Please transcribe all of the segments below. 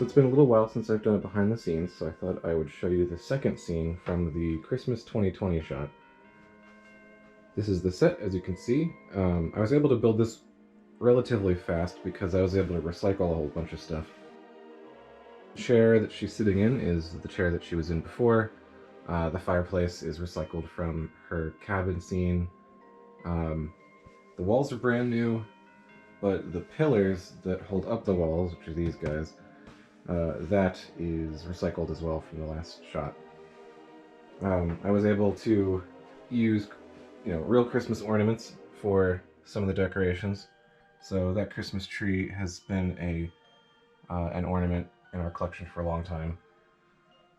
So it's been a little while since I've done it behind the scenes, so I thought I would show you the second scene from the Christmas 2020 shot. This is the set, as you can see. I was able to build this relatively fast because I was able to recycle a whole bunch of stuff. The chair that she's sitting in is the chair that she was in before. The fireplace is recycled from her cabin scene. The walls are brand new, but the pillars that hold up the walls, which are these guys, that is recycled as well from the last shot. I was able to use, real Christmas ornaments for some of the decorations. So that Christmas tree has been an ornament in our collection for a long time.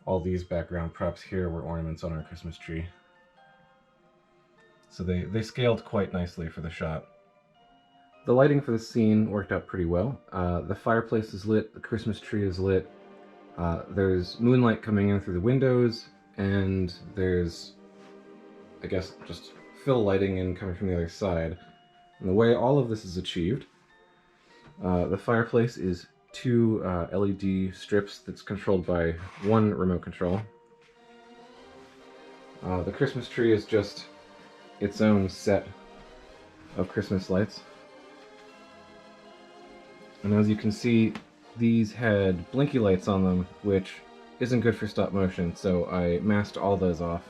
All these background props here were ornaments on our Christmas tree. So they scaled quite nicely for the shot. The lighting for the scene worked out pretty well. The fireplace is lit, the Christmas tree is lit, there's moonlight coming in through the windows, and there's, I guess, just fill lighting in coming from the other side. And the way all of this is achieved, the fireplace is two LED strips that's controlled by one remote control. The Christmas tree is just its own set of Christmas lights. And as you can see, these had blinky lights on them, which isn't good for stop motion, so I masked all those off.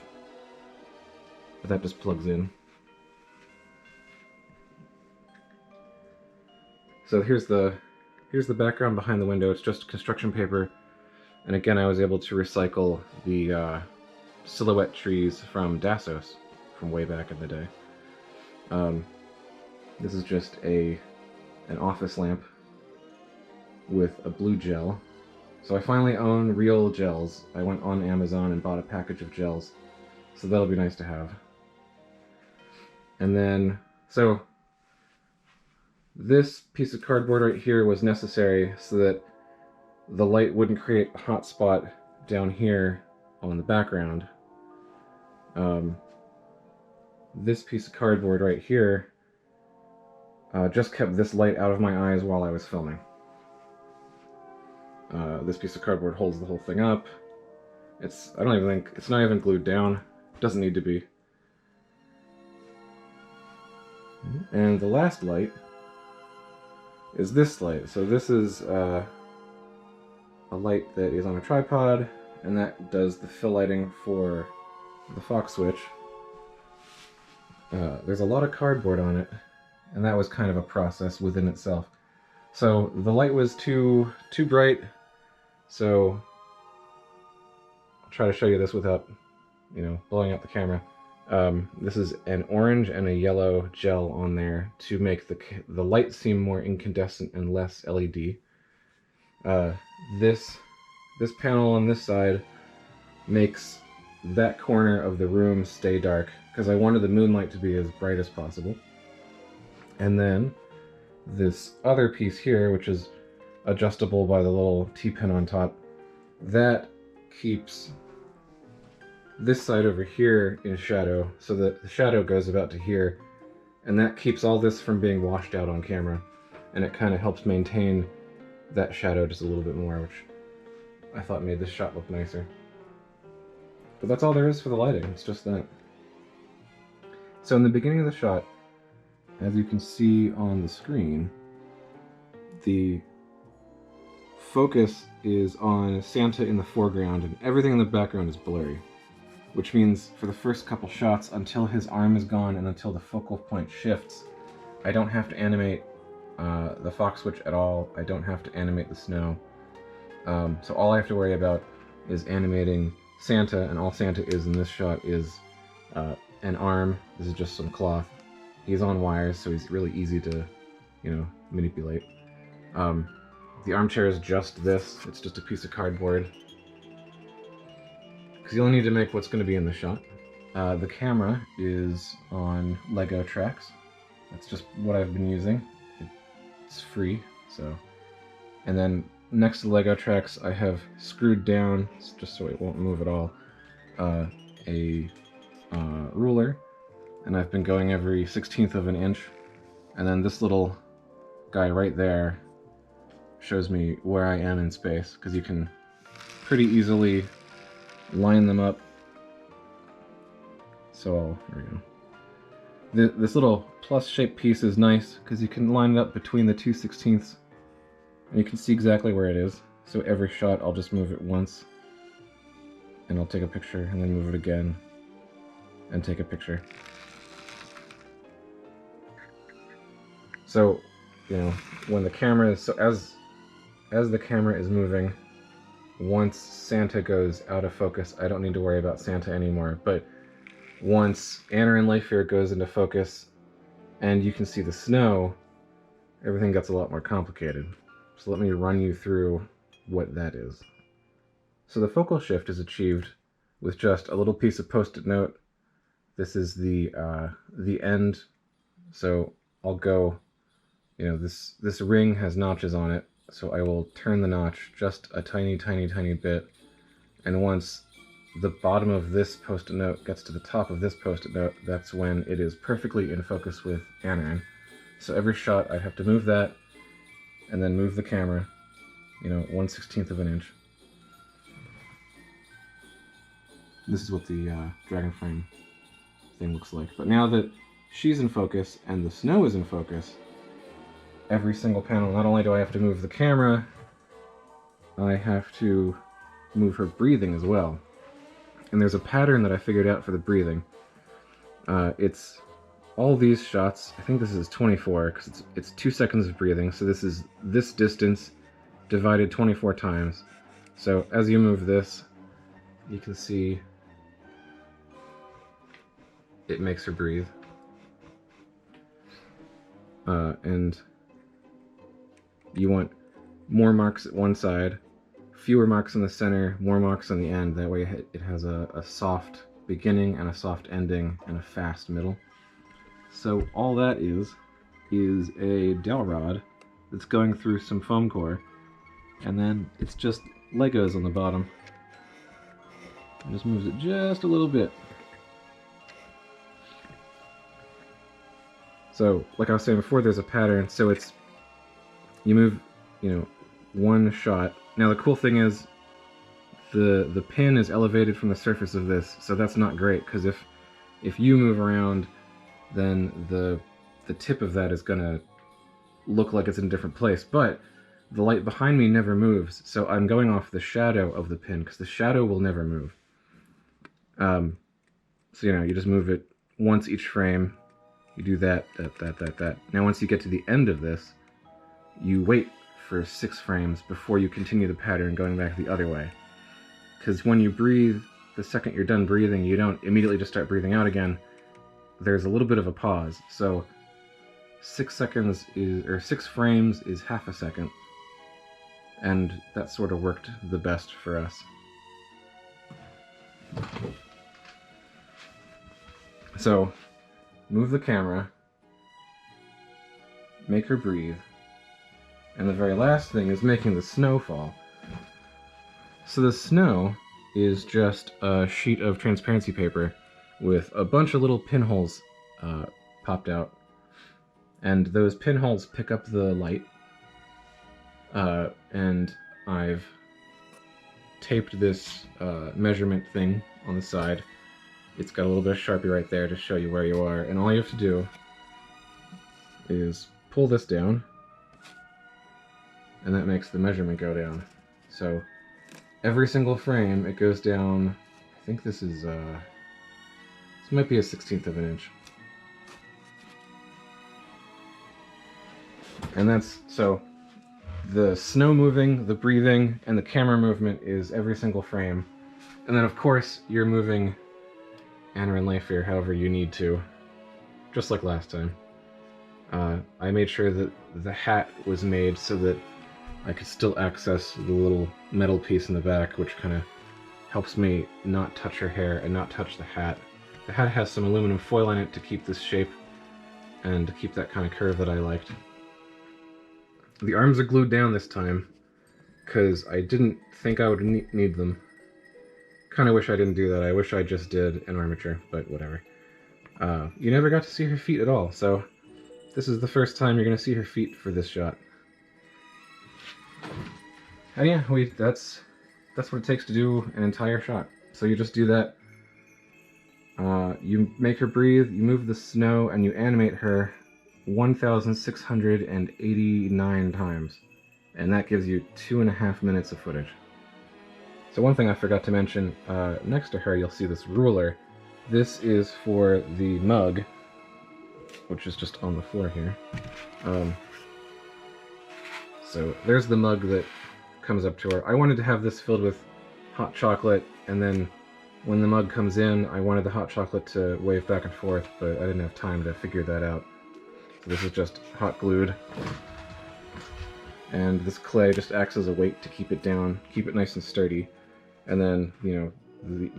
But that just plugs in. So here's the background behind the window. It's just construction paper, and again I was able to recycle the silhouette trees from Dassos from way back in the day. This is just an office lamp with a blue gel. So I finally own real gels. I went on Amazon and bought a package of gels, so that'll be nice to have. And then, so this piece of cardboard right here was necessary so that the light wouldn't create a hot spot down here on the background. This piece of cardboard right here just kept this light out of my eyes while I was filming. This piece of cardboard holds the whole thing up. It's not even glued down. It doesn't need to be. And the last light is this light. So this is a light that is on a tripod, and that does the fill lighting for the Fox switch. There's a lot of cardboard on it, and that was kind of a process within itself. So the light was too bright, so I'll try to show you this without, blowing up the camera. This is an orange and a yellow gel on there to make the light seem more incandescent and less LED. This panel on this side makes that corner of the room stay dark, because I wanted the moonlight to be as bright as possible. And then this other piece here, which is adjustable by the little T-pin on top, that keeps this side over here in shadow, so that the shadow goes about to here, and that keeps all this from being washed out on camera, and it kind of helps maintain that shadow just a little bit more, which I thought made this shot look nicer. But that's all there is for the lighting, it's just that. So in the beginning of the shot, as you can see on the screen, the focus is on Santa in the foreground and everything in the background is blurry. Which means for the first couple shots, until his arm is gone and until the focal point shifts, I don't have to animate the Fox switch at all. I don't have to animate the snow. So all I have to worry about is animating Santa, and all Santa is in this shot is an arm. This is just some cloth. He's on wires, so he's really easy to, manipulate. The armchair is just this. It's just a piece of cardboard. Because you only need to make what's going to be in the shot. The camera is on Lego tracks. That's just what I've been using. It's free, so. And then next to the Lego tracks, I have screwed down, just so it won't move at all, a ruler, and I've been going every 1/16 of an inch. And then this little guy right there shows me where I am in space, because you can pretty easily line them up. So, here we go. This little plus-shaped piece is nice, because you can line it up between the 2/16ths, and you can see exactly where it is. So every shot, I'll just move it once, and I'll take a picture, and then move it again, and take a picture. So, you know, when the camera is, so as the camera is moving, once Santa goes out of focus, I don't need to worry about Santa anymore, but once Anna and Leifir goes into focus, and you can see the snow, everything gets a lot more complicated. So let me run you through what that is. So the focal shift is achieved with just a little piece of post-it note. This is the end. So I'll go, you know, this ring has notches on it, so I will turn the notch just a tiny, tiny, tiny bit. And once the bottom of this post-it note gets to the top of this post-it note, that's when it is perfectly in focus with Anna. So every shot I'd have to move that, and then move the camera, you know, 1/16 of an inch. This is what the dragon frame thing looks like. But now that she's in focus and the snow is in focus, every single panel, not only do I have to move the camera, I have to move her breathing as well. And there's a pattern that I figured out for the breathing. It's all these shots, I think this is 24, because it's 2 seconds of breathing, so this is this distance divided 24 times. So as you move this, you can see it makes her breathe. And you want more marks at one side, fewer marks in the center, more marks on the end. That way it has a soft beginning and a soft ending and a fast middle. So all that is a dowel rod that's going through some foam core, and then it's just Legos on the bottom. It just moves it just a little bit. So, like I was saying before, there's a pattern, so it's, you move, you know, one shot. Now the cool thing is, the pin is elevated from the surface of this, so that's not great, because if you move around, then the tip of that is gonna look like it's in a different place, but the light behind me never moves, so I'm going off the shadow of the pin, because the shadow will never move. So, you know, you just move it once each frame. You do that. Now once you get to the end of this, you wait for 6 frames before you continue the pattern going back the other way. Because when you breathe, the second you're done breathing, you don't immediately just start breathing out again. There's a little bit of a pause. So 6 seconds is, or 6 frames is half a second. And that sort of worked the best for us. So, move the camera, make her breathe, and the very last thing is making the snow fall. So the snow is just a sheet of transparency paper with a bunch of little pinholes popped out, and those pinholes pick up the light, and I've taped this measurement thing on the side. It's got a little bit of Sharpie right there to show you where you are, and all you have to do is pull this down, and that makes the measurement go down. So every single frame, it goes down, I think this is, this might be a 1/16 of an inch. And that's, so the snow moving, the breathing, and the camera movement is every single frame. And then of course, you're moving Anna and Leifir however you need to, just like last time. I made sure that the hat was made so that I could still access the little metal piece in the back, which kind of helps me not touch her hair and not touch the hat. The hat has some aluminum foil in it to keep this shape and to keep that kind of curve that I liked. The arms are glued down this time because I didn't think I would need them. Kind of wish I didn't do that. I wish I just did an armature, but whatever. You never got to see her feet at all, so this is the first time you're going to see her feet for this shot. And yeah, that's what it takes to do an entire shot. So you just do that. You make her breathe, you move the snow, and you animate her 1,689 times. And that gives you 2.5 minutes of footage. So one thing I forgot to mention, next to her you'll see this ruler. This is for the mug, which is just on the floor here. So there's the mug that comes up to her. I wanted to have this filled with hot chocolate, and then when the mug comes in, I wanted the hot chocolate to wave back and forth, but I didn't have time to figure that out. So this is just hot glued. And this clay just acts as a weight to keep it down, keep it nice and sturdy. And then, you know,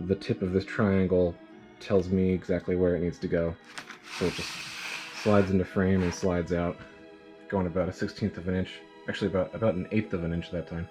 the tip of this triangle tells me exactly where it needs to go. So it just slides into frame and slides out, going about a 1/16 of an inch. Actually, about an 1/8 of an inch that time.